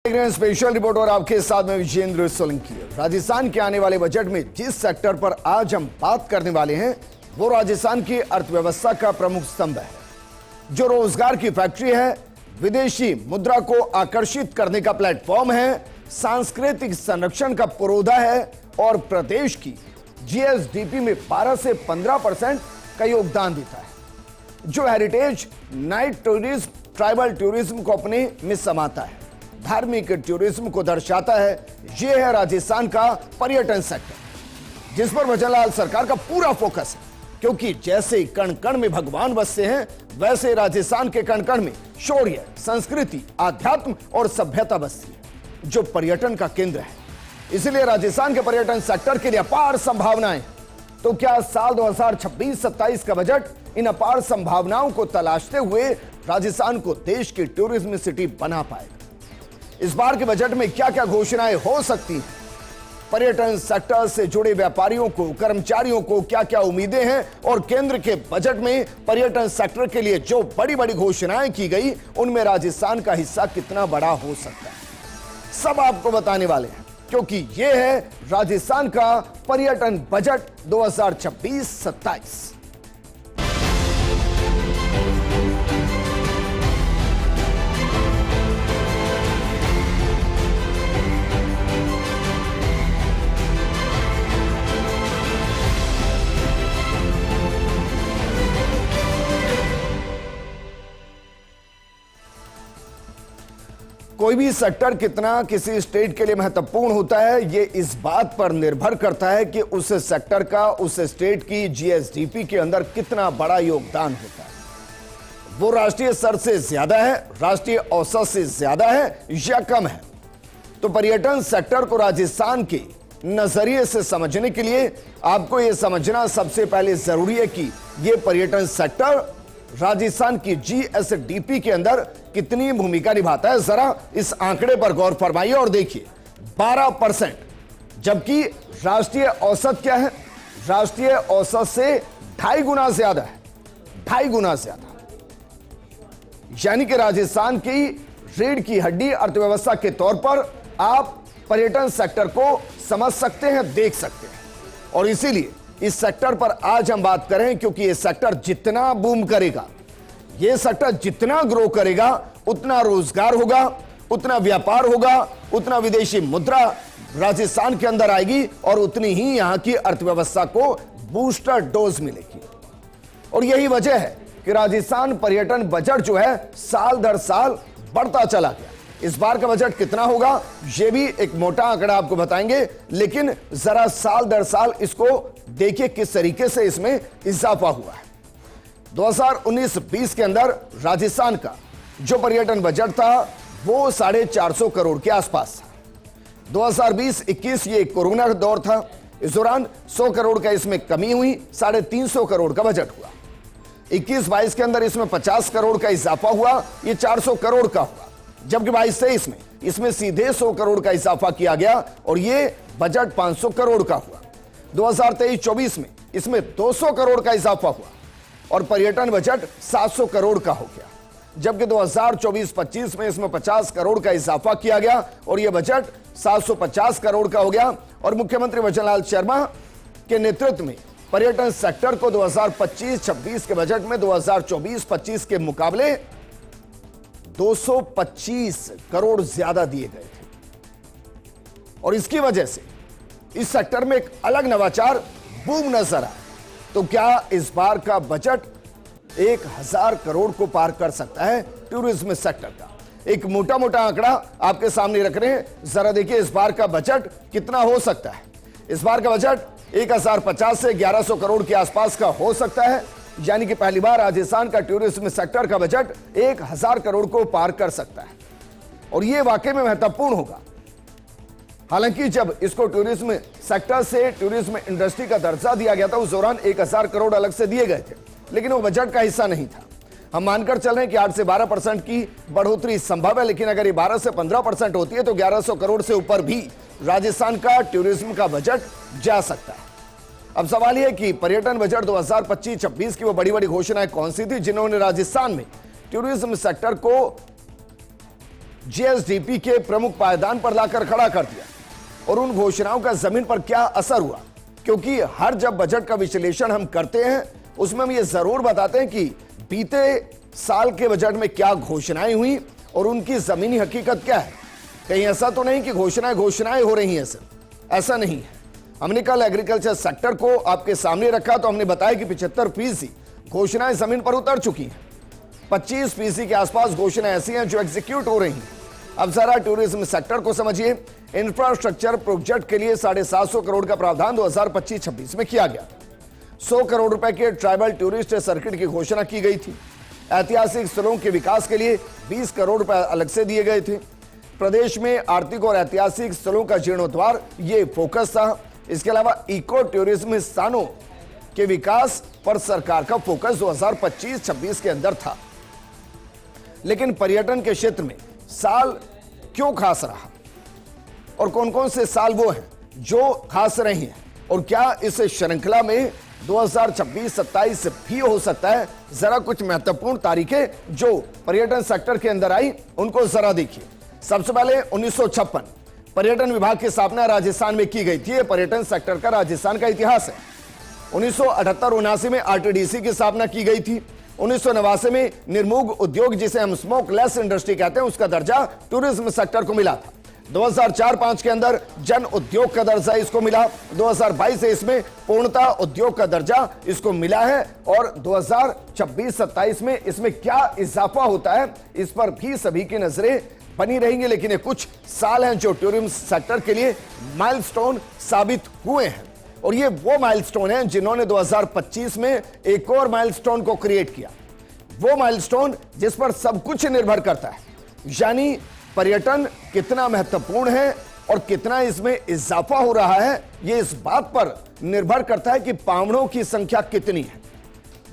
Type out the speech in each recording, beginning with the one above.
देख रहे हैं स्पेशल रिपोर्ट और आपके साथ में विजेंद्र सोलंकी। राजस्थान के आने वाले बजट में जिस सेक्टर पर आज हम बात करने वाले हैं वो राजस्थान की अर्थव्यवस्था का प्रमुख स्तंभ है, जो रोजगार की फैक्ट्री है, विदेशी मुद्रा को आकर्षित करने का प्लेटफॉर्म है, सांस्कृतिक संरक्षण का पुरोधा है और प्रदेश की जीएसडीपी में 12 से 15% का योगदान देता है, जो heritage, night tourism, tribal tourism को अपने में समाता है, धार्मिक टूरिज्म को दर्शाता है। यह है राजस्थान का पर्यटन सेक्टर, जिस पर भजनलाल सरकार का पूरा फोकस है, क्योंकि जैसे कण कण में भगवान बसते हैं वैसे राजस्थान के कण कण में शौर्य, संस्कृति, आध्यात्म और सभ्यता बसती है, जो पर्यटन का केंद्र है। इसलिए राजस्थान के पर्यटन सेक्टर के लिए अपार संभावनाएं। तो क्या साल 2026-27 का बजट इन अपार संभावनाओं को तलाशते हुए राजस्थान को देश की टूरिज्म सिटी बना पाएगा? इस बार के बजट में क्या क्या घोषणाएं हो सकती हैं? पर्यटन सेक्टर से जुड़े व्यापारियों को, कर्मचारियों को क्या क्या उम्मीदें हैं और केंद्र के बजट में पर्यटन सेक्टर के लिए जो बड़ी बड़ी घोषणाएं की गई उनमें राजस्थान का हिस्सा कितना बड़ा हो सकता है, सब आपको बताने वाले हैं, क्योंकि यह है राजस्थान का पर्यटन बजट 2026-27। कोई भी सेक्टर कितना किसी स्टेट के लिए महत्वपूर्ण होता है, ये इस बात पर निर्भर करता है कि उस सेक्टर का उस स्टेट की जीएसडीपी के अंदर कितना बड़ा योगदान होता है। वो राष्ट्रीय स्तर से ज्यादा है, राष्ट्रीय औसत से ज्यादा है या कम है। तो पर्यटन सेक्टर को राजस्थान के नजरिए से समझने के लिए आपको यह समझना सबसे पहले जरूरी है कि यह पर्यटन सेक्टर राजस्थान की जीएसडीपी के अंदर कितनी भूमिका निभाता है। जरा इस आंकड़े पर गौर फरमाइए और देखिए, 12%, जबकि राष्ट्रीय औसत क्या है? राष्ट्रीय औसत से 2.5 गुना ज्यादा है, 2.5 गुना ज्यादा। यानी कि राजस्थान की रीढ़ की हड्डी अर्थव्यवस्था के तौर पर आप पर्यटन सेक्टर को समझ सकते हैं, देख सकते हैं। और इसीलिए इस सेक्टर पर आज हम बात करें, क्योंकि यह सेक्टर जितना बूम करेगा, यह सेक्टर जितना ग्रो करेगा, उतना रोजगार होगा, उतना व्यापार होगा, उतना विदेशी मुद्रा राजस्थान के अंदर आएगी और उतनी ही यहां की अर्थव्यवस्था को बूस्टर डोज मिलेगी। और यही वजह है कि राजस्थान पर्यटन बजट जो है साल दर साल बढ़ता चला गया। इस बार का बजट कितना होगा यह भी एक मोटा आंकड़ा आपको बताएंगे, लेकिन जरा साल दर साल इसको देखिए किस तरीके से इसमें इजाफा हुआ है। 2019-20 के अंदर राजस्थान का जो पर्यटन बजट था वो 450 करोड़ के आसपास था। 2020-21 ये कोरोना का दौर था, इस दौरान 100 करोड़ का इसमें कमी हुई, 350 करोड़ का बजट हुआ। 21-22 के अंदर इसमें 50 करोड़ का इजाफा हुआ, ये 400 करोड़ का हुआ। जबकि 22-23 में इसमें सीधे 100 करोड़ का इजाफा किया गया और यह बजट 500 करोड़ का हुआ। 2023-24 में इसमें 200 करोड़ का इजाफा हुआ और पर्यटन बजट 700 करोड़ का हो गया। जबकि 2024-25 में इसमें 50 करोड़ का इजाफा किया गया और यह बजट 750 करोड़ का हो गया। और मुख्यमंत्री भजनलाल शर्मा के नेतृत्व में पर्यटन सेक्टर को 2025-26 के बजट में 2024-25 के मुकाबले 225 करोड़ ज्यादा दिए गए थे। और इसकी वजह से इस सेक्टर में एक अलग नवाचार बूम नजर आया। तो क्या इस बार का बजट 1000 करोड़ को पार कर सकता है? टूरिज्म सेक्टर का एक मोटा मोटा आंकड़ा आपके सामने रख रहे हैं, जरा देखिए इस बार का बजट कितना हो सकता है। इस बार का बजट 1050 से 1100 करोड़ के आसपास का हो सकता है, यानी कि पहली बार राजस्थान का टूरिज्म सेक्टर का बजट 1000 करोड़ को पार कर सकता है। और यह वाकई में महत्वपूर्ण होगा। हालांकि जब इसको टूरिज्म सेक्टर से टूरिज्म इंडस्ट्री का दर्जा दिया गया था उस दौरान 1000 करोड़ अलग से दिए गए थे, लेकिन वो बजट का हिस्सा नहीं था। हम मानकर चल रहे हैं कि 8 से 12% की बढ़ोतरी संभव है, लेकिन अगर ये 12 से 15% होती है तो 1100 करोड़ से ऊपर भी राजस्थान का टूरिज्म का बजट जा सकता है। अब सवाल यह कि पर्यटन बजट 2025-26 की वो बड़ी बड़ी घोषणाएं कौन सी थी जिन्होंने राजस्थान में टूरिज्म सेक्टर को जीएसडीपी के प्रमुख पायदान पर लाकर खड़ा कर दिया। और उन घोषणाओं का जमीन पर क्या असर हुआ, क्योंकि हर जब बजट का विश्लेषण हम करते हैं उसमें हम ये जरूर बताते हैं कि बीते साल के बजट में क्या घोषणाएं हुई और उनकी जमीनी हकीकत क्या है। कहीं ऐसा तो नहीं कि घोषणाएं हो रही हैं सिर्फ, ऐसा नहीं है। हमने कल एग्रीकल्चर सेक्टर को आपके सामने रखा तो हमने बताया कि 75% घोषणाएं जमीन पर उतर चुकी हैं। 25% के आसपास घोषणाएं ऐसी हैं जो एग्जीक्यूट हो रही हैं। अब जरा टूरिज्म सेक्टर को समझिए। इंफ्रास्ट्रक्चर प्रोजेक्ट के लिए 750 करोड़ का प्रावधान 2025-26 में किया गया। 100 करोड़ रुपए के ट्राइबल टूरिस्ट सर्किट की घोषणा की गई थी। ऐतिहासिक स्थलों के विकास के लिए 20 करोड़ रुपए अलग से दिए गए थे। प्रदेश में आर्थिक और ऐतिहासिक स्थलों का जीर्णोद्धार ये फोकस था। इसके अलावा इको टूरिज्म स्थानों के विकास पर सरकार का फोकस 2025-26 के अंदर था। लेकिन पर्यटन के क्षेत्र में साल क्यों खास रहा और कौन कौन से साल वो हैं जो खास रही हैं, और क्या इस श्रृंखला में 2026-27 भी हो सकता है। जरा कुछ महत्वपूर्ण तारीखें जो पर्यटन सेक्टर के अंदर आई उनको जरा देखिए। सबसे पहले 1956 पर्यटन विभाग की स्थापना राजस्थान में की गई थी। पर्यटन सेक्टर का राजस्थान का इतिहास है। 1978-79 में आरटीडीसी की स्थापना की गई थी। 1989 में निर्मोग उद्योग, जिसे हम स्मोकलेस इंडस्ट्री कहते हैं, उसका दर्जा टूरिज्म सेक्टर को मिला था। 2004-5 के अंदर जन उद्योग का दर्जा इसको मिला। 2022 से इसमें पूर्णता उद्योग का दर्जा इसको मिला है। और 2026-27 में इसमें क्या इजाफा होता है इस पर भी सभी की नजरें बनी रहेंगी। लेकिन ये कुछ साल हैं जो टूरिज्म सेक्टर के लिए माइलस्टोन साबित हुए हैं, और ये वो माइलस्टोन हैं जिन्होंने 2025 में एक और माइलस्टोन को क्रिएट किया। वो माइलस्टोन जिस पर सब कुछ निर्भर करता है, यानी पर्यटन कितना महत्वपूर्ण है और कितना इसमें इजाफा हो रहा है, ये इस बात पर निर्भर करता है कि पावड़ों की संख्या कितनी है।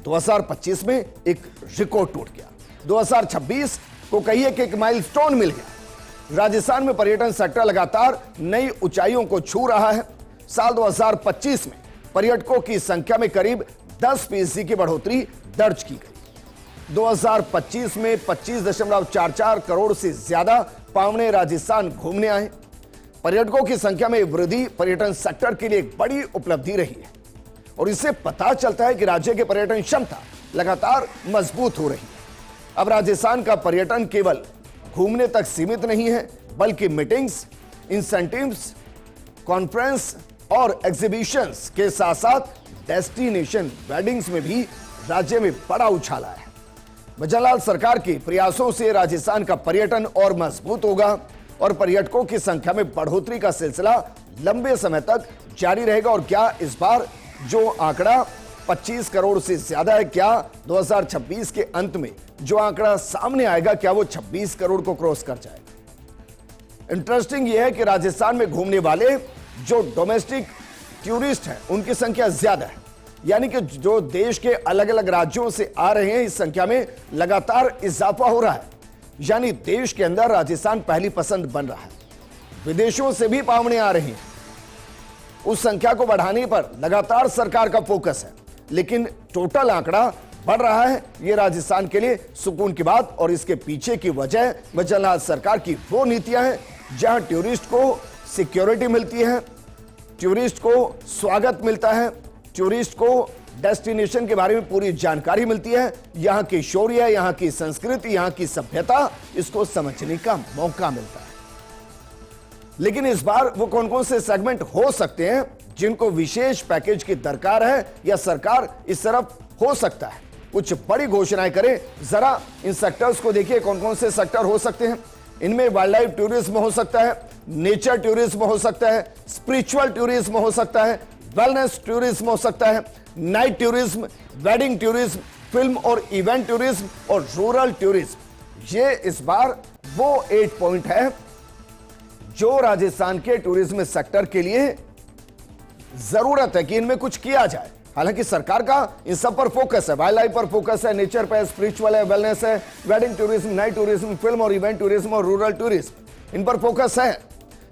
2025 में एक रिकॉर्ड टूट गया। 2026 को कहिए कि एक माइलस्टोन मिल गया। राजस्थान में पर्यटन सेक्टर लगातार नई ऊंचाइयों को छू रहा है। साल 2025 में पर्यटकों की संख्या में करीब 10% की बढ़ोतरी दर्ज की गई। 2025 में 25.44 करोड़ से ज्यादा पावने राजस्थान घूमने आए। पर्यटकों की संख्या में वृद्धि पर्यटन सेक्टर के लिए एक बड़ी उपलब्धि रही है, और इससे पता चलता है कि राज्य की पर्यटन क्षमता लगातार मजबूत हो रही है। अब राजस्थान का पर्यटन केवल घूमने तक सीमित नहीं है, बल्कि मीटिंग्स, इंसेंटिव्स, कॉन्फ्रेंस और एग्जीबिशंस के साथ साथ डेस्टिनेशन वेडिंग्स में भी राज्य में बड़ा उछाला है। भजनलाल सरकार के प्रयासों से राजस्थान का पर्यटन और मजबूत होगा और पर्यटकों की संख्या में बढ़ोतरी का सिलसिला लंबे समय तक जारी रहेगा। और क्या इस बार जो आंकड़ा 25 करोड़ से ज्यादा है, क्या 2026 के अंत में जो आंकड़ा सामने आएगा, क्या वो 26 करोड़ को क्रॉस कर जाएगा? इंटरेस्टिंग यह है कि राजस्थान में घूमने वाले जो डोमेस्टिक टूरिस्ट हैं उनकी संख्या ज्यादा है, यानी कि जो देश के अलग अलग राज्यों से आ रहे हैं, इस संख्या में लगातार इजाफा हो रहा है। यानी देश के अंदर राजस्थान पहली पसंद बन रहा है। विदेशों से भी पावने आ रहे हैं। उस संख्या को बढ़ाने पर लगातार सरकार का फोकस है, लेकिन टोटल आंकड़ा बढ़ रहा है। यह राजस्थान के लिए सुकून की बात, और इसके पीछे की वजह भजनलाल सरकार की वो नीतियां हैं जहां टूरिस्ट को सिक्योरिटी मिलती है, टूरिस्ट को स्वागत मिलता है, टूरिस्ट को डेस्टिनेशन के बारे में पूरी जानकारी मिलती है, यहां की शौर्य, यहां की संस्कृति, यहां की सभ्यता, इसको समझने का मौका मिलता है। लेकिन इस बार वो कौन कौन से सेगमेंट हो सकते हैं जिनको विशेष पैकेज की दरकार है, या सरकार इस तरफ हो सकता है कुछ बड़ी घोषणाएं करे? जरा इन सेक्टर्स को देखिए, कौन कौन से सेक्टर हो सकते हैं। इनमें वाइल्ड लाइफ टूरिज्म हो सकता है, नेचर टूरिज्म हो सकता है, स्पिरिचुअल टूरिज्म हो सकता है, वेलनेस टूरिज्म हो सकता है, night tourism, wedding tourism, film और इवेंट टूरिज्म और रूरल टूरिज्म। ये इस बार वो 8 पॉइंट है जो राजस्थान के टूरिज्म सेक्टर के लिए जरूरत है कि इनमें कुछ किया जाए। हालांकि सरकार का इन सब पर फोकस है, वाइल्ड लाइफ पर फोकस है, नेचर पर, स्पिरिचुअल है, वेलनेस है, wedding tourism, night tourism, film और इवेंट टूरिज्म और रूरल टूरिज्म, इन पर फोकस है।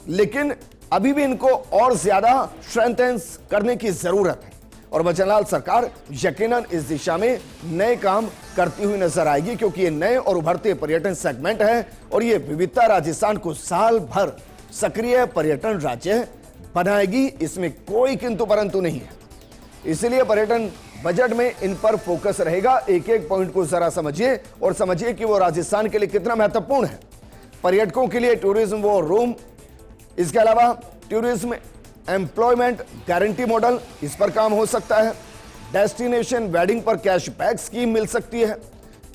लेकिन अभी भी इनको और ज्यादा स्ट्रेंथन करने की जरूरत है। और बचनलाल सरकार यकीनन इस दिशा में नए काम करती हुई नजर आएगी, क्योंकि ये नए और उभरते पर्यटन सेगमेंट है और ये विविधता राजस्थान को साल भर सक्रिय पर्यटन राज्य बनाएगी। इसमें कोई किंतु परंतु नहीं है। इसलिए पर्यटन बजट में इन पर फोकस रहेगा। एक एक पॉइंट को जरा समझिए और समझिए कि वो राजस्थान के लिए कितना महत्वपूर्ण है। पर्यटकों के लिए टूरिज्म वॉर रूम, इसके अलावा टूरिज्म एम्प्लॉयमेंट गारंटी मॉडल, इस पर काम हो सकता है। डेस्टिनेशन वेडिंग पर कैशबैक स्कीम मिल सकती है।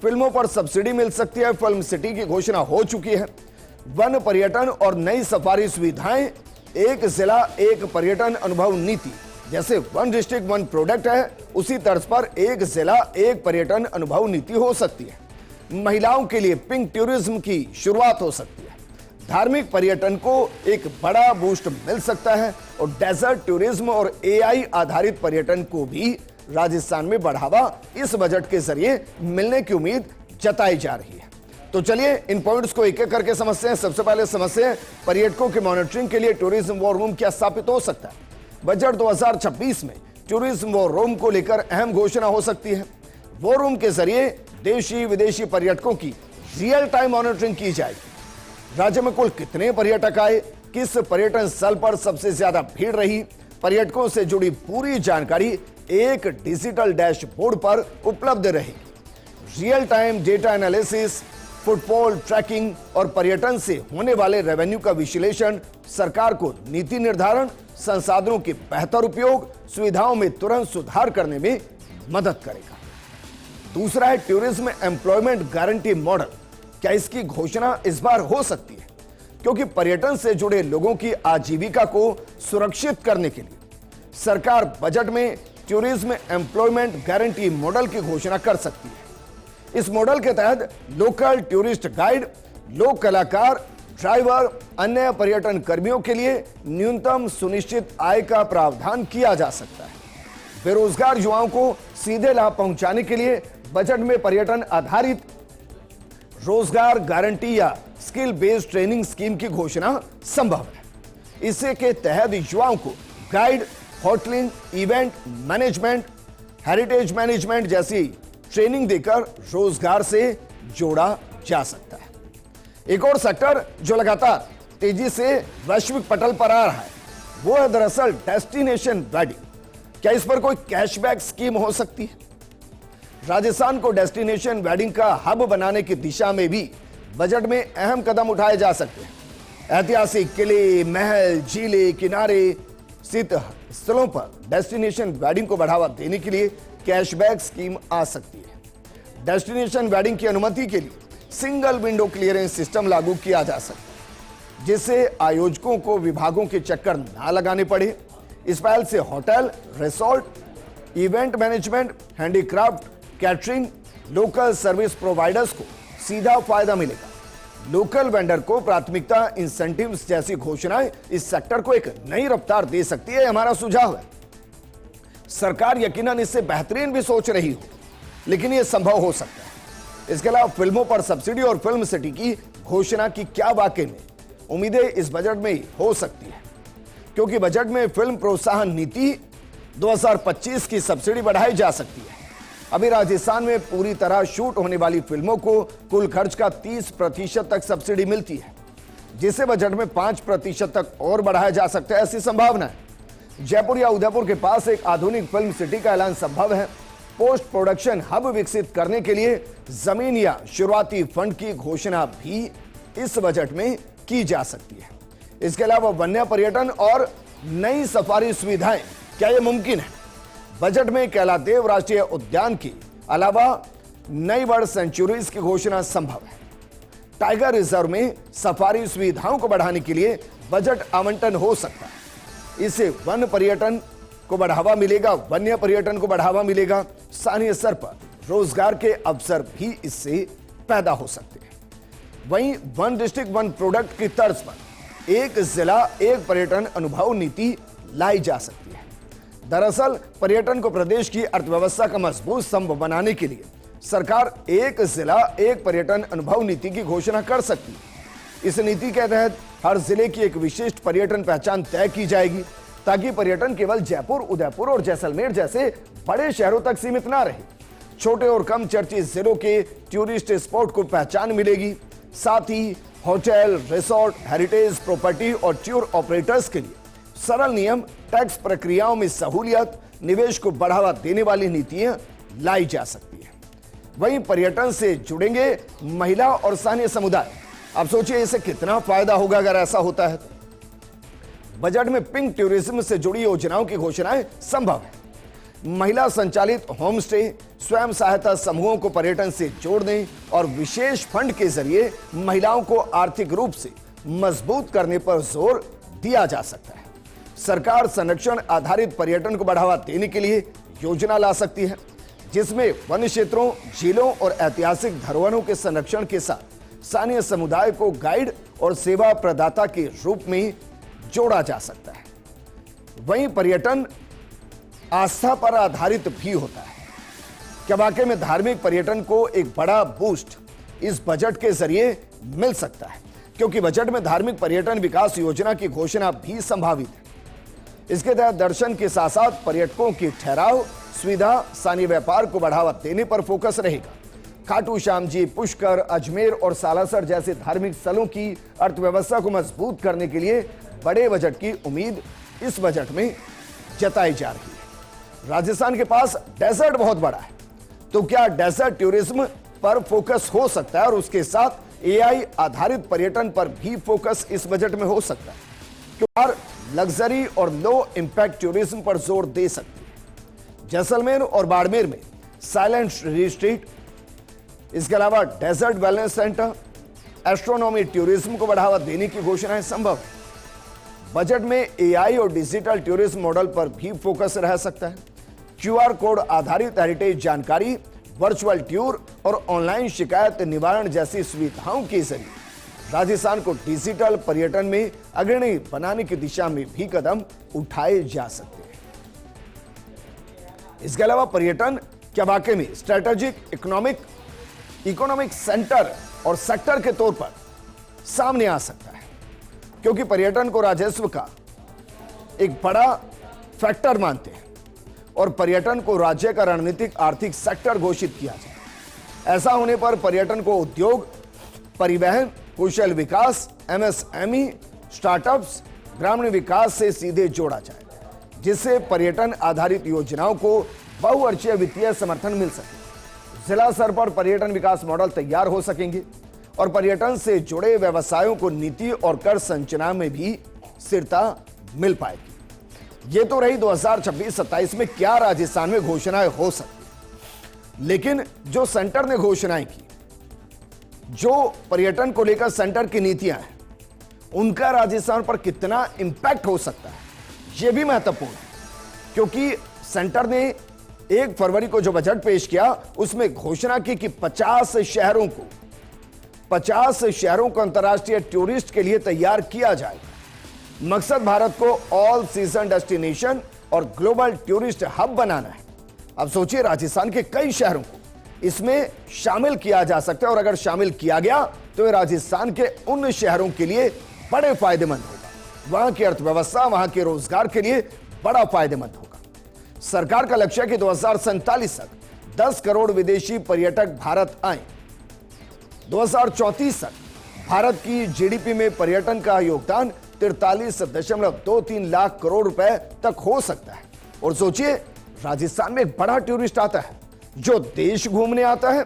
फिल्मों पर सब्सिडी मिल सकती है। फिल्म सिटी की घोषणा हो चुकी है। वन पर्यटन और नई सफारी सुविधाएं, एक जिला एक पर्यटन अनुभव नीति, जैसे वन डिस्ट्रिक्ट वन प्रोडक्ट है, उसी तर्ज पर एक जिला एक पर्यटन अनुभव नीति हो सकती है। महिलाओं के लिए पिंक टूरिज्म की शुरुआत हो सकती है। धार्मिक पर्यटन को एक बड़ा बूस्ट मिल सकता है और डेजर्ट टूरिज्म और एआई आधारित पर्यटन को भी राजस्थान में बढ़ावा इस बजट के जरिए मिलने की उम्मीद जताई जा रही है। तो चलिए इन पॉइंट्स को एक एक करके समझते हैं। सबसे पहले समझते हैं पर्यटकों के मॉनिटरिंग के लिए टूरिज्म वॉर रूम क्या स्थापित हो सकता है। बजट 2026 में टूरिज्म वॉर रूम को लेकर अहम घोषणा हो सकती है। वॉर रूम के जरिए देशी विदेशी पर्यटकों की रियल टाइम मॉनिटरिंग की जाएगी। राज्य में कुल कितने पर्यटक आए, किस पर्यटन स्थल पर सबसे ज्यादा भीड़ रही, पर्यटकों से जुड़ी पूरी जानकारी एक डिजिटल डैशबोर्ड पर उपलब्ध रहेगी। Real time data analysis, footfall tracking और पर्यटन से होने वाले रेवेन्यू का विश्लेषण सरकार को नीति निर्धारण, संसाधनों के बेहतर उपयोग, सुविधाओं में तुरंत सुधार करने में मदद करेगा। दूसरा है टूरिज्म एम्प्लॉयमेंट गारंटी मॉडल। क्या इसकी घोषणा इस बार हो सकती है? क्योंकि पर्यटन से जुड़े लोगों की आजीविका को सुरक्षित करने के लिए सरकार बजट में टूरिज्म एम्प्लॉयमेंट गारंटी मॉडल की घोषणा कर सकती है। इस मॉडल के तहत लोकल टूरिस्ट गाइड, लोक कलाकार, ड्राइवर, अन्य पर्यटन कर्मियों के लिए न्यूनतम सुनिश्चित आय का प्रावधान किया जा सकता है। बेरोजगार युवाओं को सीधे लाभ पहुंचाने के लिए बजट में पर्यटन आधारित रोजगार गारंटी या स्किल बेस्ड ट्रेनिंग स्कीम की घोषणा संभव है। इसके के तहत युवाओं को guide, होटलिंग, event management, heritage management जैसी ट्रेनिंग देकर रोजगार से जोड़ा जा सकता है। एक और सेक्टर जो लगातार तेजी से वैश्विक पटल पर आ रहा है वो है दरअसल डेस्टिनेशन वेडिंग। क्या इस पर कोई कैशबैक स्कीम हो सकती है? राजस्थान को डेस्टिनेशन वेडिंग का हब बनाने की दिशा में भी बजट में अहम कदम उठाए जा सकते हैं। ऐतिहासिक किले, महल, झीलें, किनारे स्थित स्थलों पर डेस्टिनेशन वेडिंग को बढ़ावा देने के लिए कैशबैक स्कीम आ सकती है। डेस्टिनेशन वेडिंग की अनुमति के लिए सिंगल विंडो क्लियरेंस सिस्टम लागू किया जा सकता है, जिससे आयोजकों को विभागों के चक्कर ना लगाने पड़े। इस पहल से hotel, resort, event management, handicraft, catering, local service providers को सीधा फायदा मिलेगा। लोकल वेंडर को प्राथमिकता, इंसेंटिव्स जैसी घोषणाएं इस सेक्टर को एक नई रफ्तार दे सकती है, हमारा सुझाव है। सरकार यकीनन इससे बेहतरीन भी सोच रही हो, लेकिन यह संभव हो सकता है। इसके अलावा फिल्मों पर सब्सिडी और फिल्म सिटी की घोषणा की क्या वाकई में उम्मीदें इस बजट में हो सकती है, क्योंकि बजट में फिल्म प्रोत्साहन नीति 2025 की सब्सिडी बढ़ाई जा सकती है। अभी राजस्थान में पूरी तरह शूट होने वाली फिल्मों को कुल खर्च का 30% तक सब्सिडी मिलती है, जिसे बजट में 5% तक और बढ़ाया जा सकता है, ऐसी संभावना है। जयपुर या उदयपुर के पास एक आधुनिक फिल्म सिटी का ऐलान संभव है। पोस्ट प्रोडक्शन हब विकसित करने के लिए जमीन या शुरुआती फंड की घोषणा भी इस बजट में की जा सकती है। इसके अलावा वन्य पर्यटन और नई सफारी सुविधाएं, क्या यह मुमकिन है? बजट में कैलादेव राष्ट्रीय उद्यान के अलावा नई बर्ड सेंचुरीज की घोषणा संभव है। टाइगर रिजर्व में सफारी सुविधाओं को बढ़ाने के लिए बजट आवंटन हो सकता है। इससे वन पर्यटन को बढ़ावा मिलेगा, वन्य पर्यटन को बढ़ावा मिलेगा। स्थानीय स्तर पर रोजगार के अवसर भी इससे पैदा हो सकते हैं। वहीं वन डिस्ट्रिक्ट वन प्रोडक्ट की तर्ज पर एक जिला एक पर्यटन अनुभव नीति लाई जा सकती है। दरअसल पर्यटन को प्रदेश की अर्थव्यवस्था का मजबूत स्तंभ बनाने के लिए सरकार एक जिला एक पर्यटन अनुभव नीति की घोषणा कर सकती है। इस नीति के तहत हर जिले की एक विशिष्ट पर्यटन पहचान तय की जाएगी। ताकि पर्यटन केवल जयपुर, उदयपुर और जैसलमेर जैसे बड़े शहरों तक सीमित ना रहे। छोटे और कम चर्चित जिलों के टूरिस्ट स्पॉट को पहचान मिलेगी। साथ ही होटल, रिसोर्ट, हेरिटेज प्रॉपर्टी और टूर ऑपरेटर्स के लिए सरल नियम, टैक्स प्रक्रियाओं में सहूलियत, निवेश को बढ़ावा देने वाली नीतियां लाई जा सकती है। वहीं पर्यटन से जुड़ेंगे महिला और स्थानीय समुदाय। अब सोचिए इसे कितना फायदा होगा अगर ऐसा होता है। बजट में पिंक टूरिज्म से जुड़ी योजनाओं की घोषणाएं संभव है। महिला संचालित होम स्टे, स्वयं सहायता समूहों को पर्यटन से जोड़ने और विशेष फंड के जरिए महिलाओं को आर्थिक रूप से मजबूत करने पर जोर दिया जा सकता है। सरकार संरक्षण आधारित पर्यटन को बढ़ावा देने के लिए योजना ला सकती है, जिसमें वन क्षेत्रों, झीलों और ऐतिहासिक धरोहरों के संरक्षण के साथ स्थानीय समुदाय को गाइड और सेवा प्रदाता के रूप में जोड़ा जा सकता है। वहीं पर्यटन आस्था पर आधारित भी होता है। क्या वाकई में धार्मिक पर्यटन को एक बड़ा बूस्ट इस बजट के जरिए मिल सकता है? क्योंकि बजट में धार्मिक पर्यटन विकास योजना की घोषणा भी संभावित है। इसके तहत दर्शन के साथ साथ पर्यटकों की ठहराव सुविधा, स्थानीय व्यापार को बढ़ावा देने पर फोकस रहेगा। खाटू श्याम जी, पुष्कर, अजमेर और सालासर जैसे धार्मिक स्थलों की अर्थव्यवस्था को मजबूत करने के लिए बड़े बजट की उम्मीद इस बजट में जताई जा रही है। राजस्थान के पास डेजर्ट बहुत बड़ा है, तो क्या डेजर्ट टूरिज्म पर फोकस हो सकता है और उसके साथ एआई आधारित पर्यटन पर भी फोकस इस बजट में हो सकता है? क्योंकि लग्जरी और लो इंपैक्ट टूरिज्म पर जोर दे सकती है। जैसलमेर और बाड़मेर में साइलेंट रिट्रीट, इसके अलावा desert wellness centre, astronomy tourism को बढ़ावा देने की घोषणाएं संभव है। बजट में एआई और डिजिटल टूरिज्म मॉडल पर भी फोकस रह सकता है। क्यूआर कोड आधारित हेरिटेज जानकारी, वर्चुअल टूर और ऑनलाइन शिकायत निवारण जैसी सुविधाओं के जरिए राजस्थान को डिजिटल पर्यटन में अग्रणी बनाने की दिशा में भी कदम उठाए जा सकते हैं। इसके अलावा पर्यटन क्या वाकई में स्ट्रेटेजिक इकोनॉमिक सेंटर और सेक्टर के तौर पर सामने आ सकता है, क्योंकि पर्यटन को राजस्व का एक बड़ा फैक्टर मानते हैं और पर्यटन को राज्य का रणनीतिक आर्थिक सेक्टर घोषित किया जाए। ऐसा होने पर पर्यटन को उद्योग, परिवहन, कौशल विकास, एमएसएमई, स्टार्टअप्स, ग्रामीण विकास से सीधे जोड़ा जाए, जिससे पर्यटन आधारित योजनाओं को बहुवर्षीय वित्तीय समर्थन मिल सके। जिला स्तर पर पर्यटन विकास मॉडल तैयार हो सकेंगे और पर्यटन से जुड़े व्यवसायों को नीति और कर संरचना में भी स्थिरता मिल पाएगी। ये तो रही 2026-27 में क्या राजस्थान में घोषणाएं हो सकती, लेकिन जो सेंटर ने घोषणाएं की, जो पर्यटन को लेकर सेंटर की नीतियां हैं, उनका राजस्थान पर कितना इंपैक्ट हो सकता है, यह भी महत्वपूर्ण है। क्योंकि सेंटर ने 1 फरवरी को जो बजट पेश किया, उसमें घोषणा की कि 50 शहरों को अंतर्राष्ट्रीय टूरिस्ट के लिए तैयार किया जाएगा। मकसद भारत को ऑल सीजन डेस्टिनेशन और ग्लोबल टूरिस्ट हब बनाना है। अब सोचिए, राजस्थान के कई शहरों को इसमें शामिल किया जा सकता है और अगर शामिल किया गया तो ये राजस्थान के उन शहरों के लिए बड़े फायदेमंद होगा। वहां की अर्थव्यवस्था, वहां के रोजगार के लिए बड़ा फायदेमंद होगा। सरकार का लक्ष्य है कि 2047 तक 10 करोड़ विदेशी पर्यटक भारत आए। 2034 तक भारत की जीडीपी में पर्यटन का योगदान 43.23 लाख करोड़ रुपए तक हो सकता है। और सोचिए, राजस्थान में एक बड़ा टूरिस्ट आता है, जो देश घूमने आता है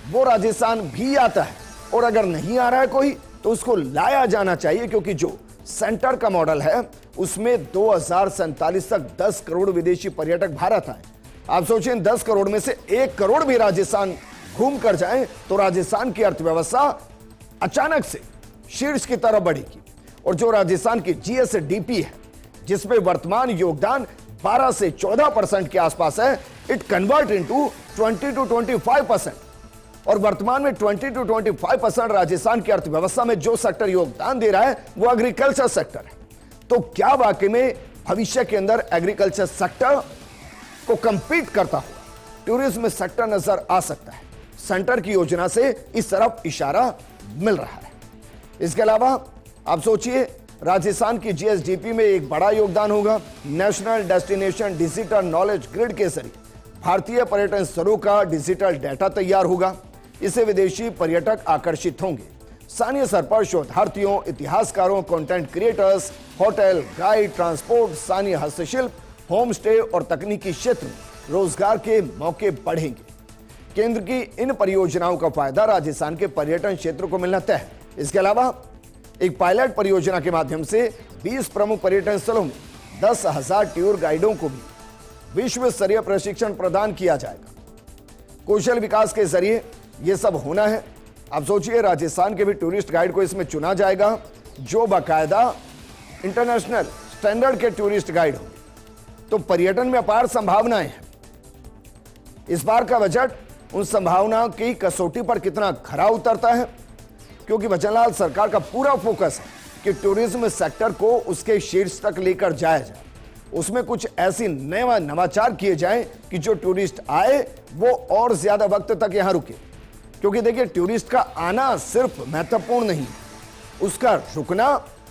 वो राजस्थान भी आता है, और अगर नहीं आ रहा है कोई तो उसको लाया जाना चाहिए, क्योंकि जो सेंटर का मॉडल है उसमें 2047 तक 10 करोड़ विदेशी पर्यटक भारत आए। आप सोचिए, 10 करोड़ में से 1 करोड़ भी राजस्थान घूम कर जाए तो राजस्थान की अर्थव्यवस्था अचानक से शीर्ष की तरफ बढ़ेगी। और जो राजस्थान की जीएसडीपी है, जिसमें वर्तमान योगदान 12 से 14% के आसपास है, इट कन्वर्ट इनटू 20 to 25%। और वर्तमान में 20 to 25% राजस्थान की अर्थव्यवस्था में जो सेक्टर योगदान दे रहा है वो एग्रीकल्चर सेक्टर है। तो क्या वाकई में भविष्य के अंदर एग्रीकल्चर सेक्टर को कंपीट करता हुआ टूरिज्म सेक्टर नजर आ सकता है? सेंटर की योजना से इस तरफ इशारा मिल रहा है। इसके अलावा आप सोचिए, राजस्थान की जीएसडीपी में एक बड़ा योगदान होगा। National destination digital knowledge grid के जरिए भारतीय पर्यटन स्थलों का डिजिटल डाटा तैयार होगा। इससे विदेशी पर्यटक आकर्षित होंगे। स्थानीय स्तर पर शोधार्थियों, इतिहासकारों, content creators, hotel, guide, transport, स्थानीय हस्तशिल्प, होम स्टे और तकनीकी क्षेत्र में रोजगार के मौके बढ़ेंगे। केंद्र की इन परियोजनाओं का फायदा राजस्थान के पर्यटन क्षेत्र को मिलना तय है। इसके अलावा एक पायलट परियोजना के माध्यम से 20 प्रमुख पर्यटन स्थलों में 10,000 टूर गाइडों को भी विश्व स्तरीय प्रशिक्षण प्रदान किया जाएगा। कौशल विकास के जरिए यह सब होना है। आप सोचिए, राजस्थान के भी टूरिस्ट गाइड को इसमें चुना जाएगा जो बाकायदा इंटरनेशनल स्टैंडर्ड के टूरिस्ट गाइड होंगे। तो पर्यटन में अपार संभावनाएं हैं। इस बार का बजट उन संभावनाओं की कसौटी पर कितना खरा उतरता है, क्योंकि वचनलाल सरकार का पूरा फोकस है कि टूरिज्म सेक्टर को उसके शीर्ष तक लेकर जाया जाए। उसमें कुछ ऐसी नए नवाचार किए जाएं कि जो टूरिस्ट आए वो और ज्यादा वक्त तक यहां रुके। क्योंकि देखिए, टूरिस्ट का आना सिर्फ महत्वपूर्ण नहीं, उसका रुकना,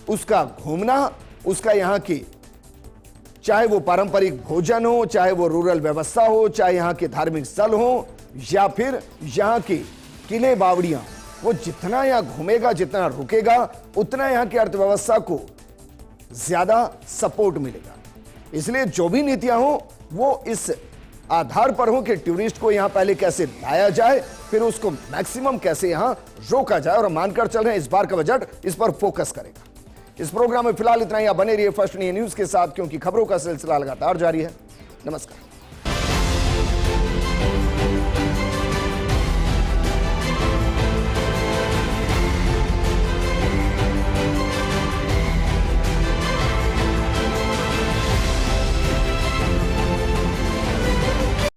उसका घूमना, उसका यहाँ की चाहे वो पारंपरिक भोजन हो, चाहे वो रूरल व्यवस्था हो, चाहे यहाँ के धार्मिक स्थल हो, या फिर यहाँ की किले बावड़ियां, वो जितना यहाँ घूमेगा, जितना रुकेगा, उतना यहाँ की अर्थव्यवस्था को ज्यादा सपोर्ट मिलेगा। इसलिए जो भी नीतियां हो वो इस आधार पर हो कि टूरिस्ट को यहां पहले कैसे लाया जाए, फिर उसको मैक्सिमम कैसे यहां रोका जाए। और मानकर चल रहे हैं इस बार का बजट इस पर फोकस करेगा। इस प्रोग्राम में फिलहाल इतना ही। आप बने रहिए फर्स्ट इंडिया न्यूज के साथ, क्योंकि खबरों का सिलसिला लगातार जारी है। नमस्कार।